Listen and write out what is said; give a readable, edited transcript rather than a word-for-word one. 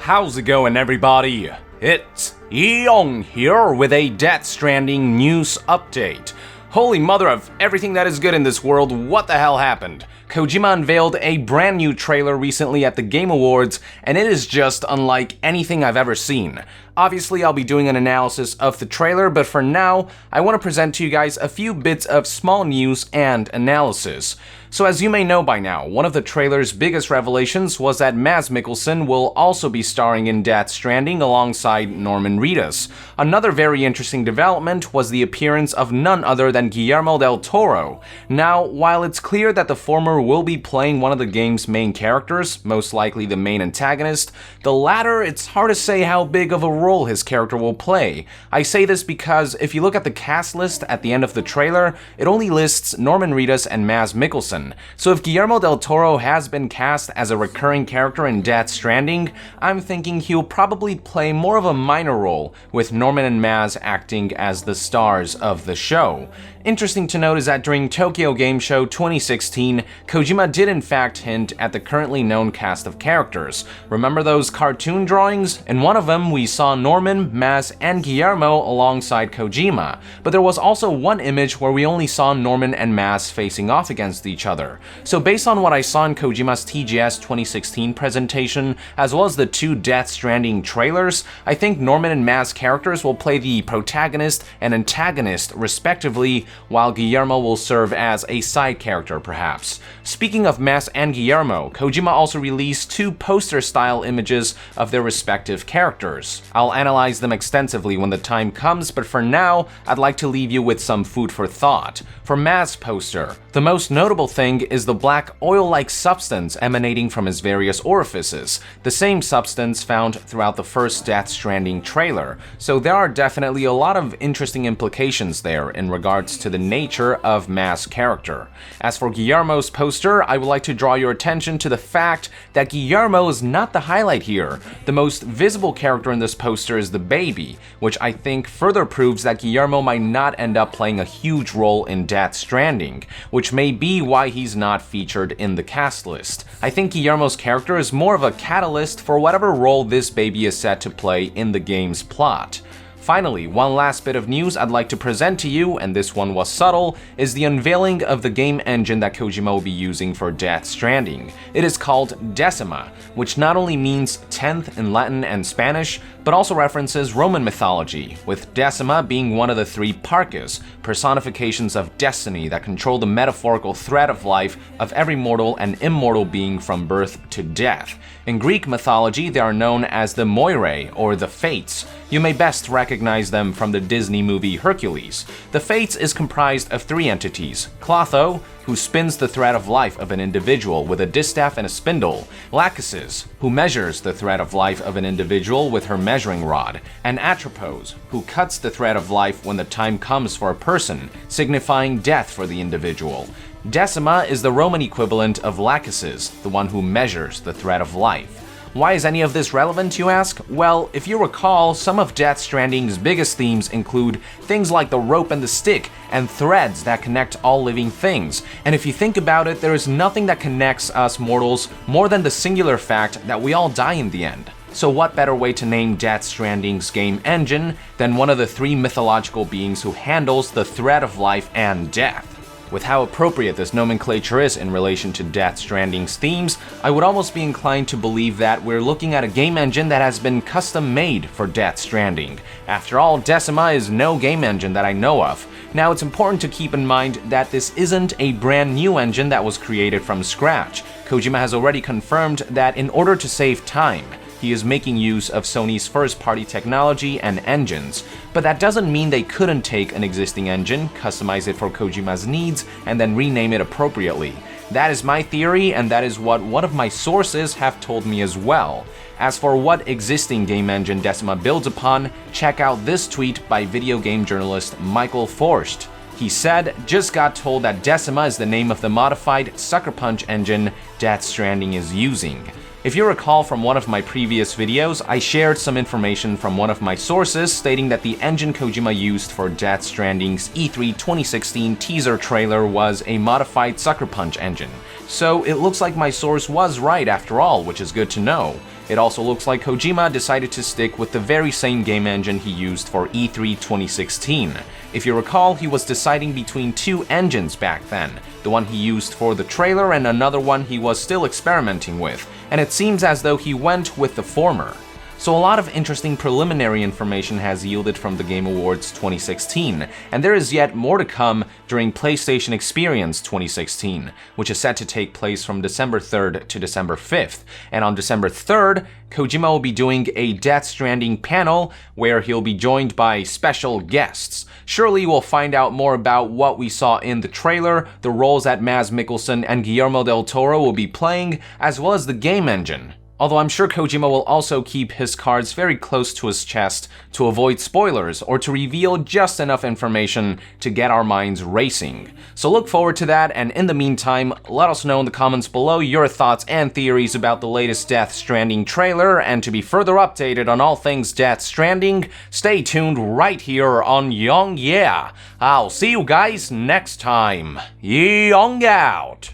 How's it going, everybody? It's Yong here with a Death Stranding news update. Holy mother of everything that is good in this world, what the hell happened? Kojima unveiled a brand new trailer recently at the Game Awards, and it is just unlike anything I've ever seen. Obviously, I'll be doing an analysis of the trailer, but for now, I want to present to you guys a few bits of small news and analysis. So as you may know by now, one of the trailer's biggest revelations was that Mikkelsen will also be starring in Death Stranding alongside Norman Reedus. Another very interesting development was the appearance of none other than Guillermo del Toro. Now, while it's clear that the former will be playing one of the game's main characters, most likely the main antagonist, the latter, it's hard to say how big of a role his character will play. I say this because if you look at the cast list at the end of the trailer, it only lists Norman Reedus and Mikkelsen. So if Guillermo del Toro has been cast as a recurring character in Death Stranding, I'm thinking he'll probably play more of a minor role, with Norman and Maz acting as the stars of the show. Interesting to note is that during Tokyo Game Show 2016, Kojima did in fact hint at the currently known cast of characters. Remember those cartoon drawings? In one of them, we saw Norman, Maz, and Guillermo alongside Kojima, but there was also one image where we only saw Norman and Maz facing off against each other. So based on what I saw in Kojima's TGS 2016 presentation, as well as the two Death Stranding trailers, I think Norman and Maz characters will play the protagonist and antagonist respectively, while Guillermo will serve as a side character perhaps. Speaking of Maz and Guillermo, Kojima also released two poster-style images of their respective characters. I'll analyze them extensively when the time comes, but for now, I'd like to leave you with some food for thought. For Maz's poster, the most notable thing is the black oil-like substance emanating from his various orifices, the same substance found throughout the first Death Stranding trailer, so there are definitely a lot of interesting implications there in regards to the nature of Maz's character. As for Guillermo's poster, I would like to draw your attention to the fact that Guillermo is not the highlight here. The most visible character in this poster is the baby, which I think further proves that Guillermo might not end up playing a huge role in Death Stranding, which may be why he's not featured in the cast list. I think Guillermo's character is more of a catalyst for whatever role this baby is set to play in the game's plot. Finally, one last bit of news I'd like to present to you, and this one was subtle, is the unveiling of the game engine that Kojima will be using for Death Stranding. It is called Decima, which not only means 10th in Latin and Spanish, but also references Roman mythology, with Decima being one of the three parcas, personifications of destiny that control the metaphorical thread of life of every mortal and immortal being from birth to death. In Greek mythology, they are known as the Moirae, or the Fates. You may best recognize them from the Disney movie Hercules. The Fates is comprised of three entities: Clotho, who spins the thread of life of an individual with a distaff and a spindle; Lachesis, who measures the thread of life of an individual with her measuring rod; and Atropos, who cuts the thread of life when the time comes for a person, signifying death for the individual. Decima is the Roman equivalent of Lachesis, the one who measures the thread of life. Why is any of this relevant, you ask? Well, if you recall, some of Death Stranding's biggest themes include things like the rope and the stick, and threads that connect all living things. And if you think about it, there is nothing that connects us mortals more than the singular fact that we all die in the end. So what better way to name Death Stranding's game engine than one of the three mythological beings who handles the thread of life and death? With how appropriate this nomenclature is in relation to Death Stranding's themes, I would almost be inclined to believe that we're looking at a game engine that has been custom-made for Death Stranding. After all, Decima is no game engine that I know of. Now, it's important to keep in mind that this isn't a brand new engine that was created from scratch. Kojima has already confirmed that in order to save time, he is making use of Sony's first-party technology and engines, but that doesn't mean they couldn't take an existing engine, customize it for Kojima's needs, and then rename it appropriately. That is my theory, and that is what one of my sources have told me as well. As for what existing game engine Decima builds upon, check out this tweet by video game journalist Michael Forst. He said, "Just got told that Decima is the name of the modified Sucker Punch engine Death Stranding is using." If you recall from one of my previous videos, I shared some information from one of my sources stating that the engine Kojima used for Death Stranding's E3 2016 teaser trailer was a modified Sucker Punch engine. So it looks like my source was right after all, which is good to know. It also looks like Kojima decided to stick with the very same game engine he used for E3 2016. If you recall, he was deciding between two engines back then, the one he used for the trailer and another one he was still experimenting with, and it seems as though he went with the former. So a lot of interesting preliminary information has yielded from the Game Awards 2016, and there is yet more to come during PlayStation Experience 2016, which is set to take place from December 3rd to December 5th. And on December 3rd, Kojima will be doing a Death Stranding panel where he'll be joined by special guests. Surely we'll find out more about what we saw in the trailer, the roles that Mikkelsen and Guillermo del Toro will be playing, as well as the game engine. Although I'm sure Kojima will also keep his cards very close to his chest to avoid spoilers or to reveal just enough information to get our minds racing. So look forward to that, and in the meantime, let us know in the comments below your thoughts and theories about the latest Death Stranding trailer, and to be further updated on all things Death Stranding, stay tuned right here on Young Yeah. I'll see you guys next time. Young out!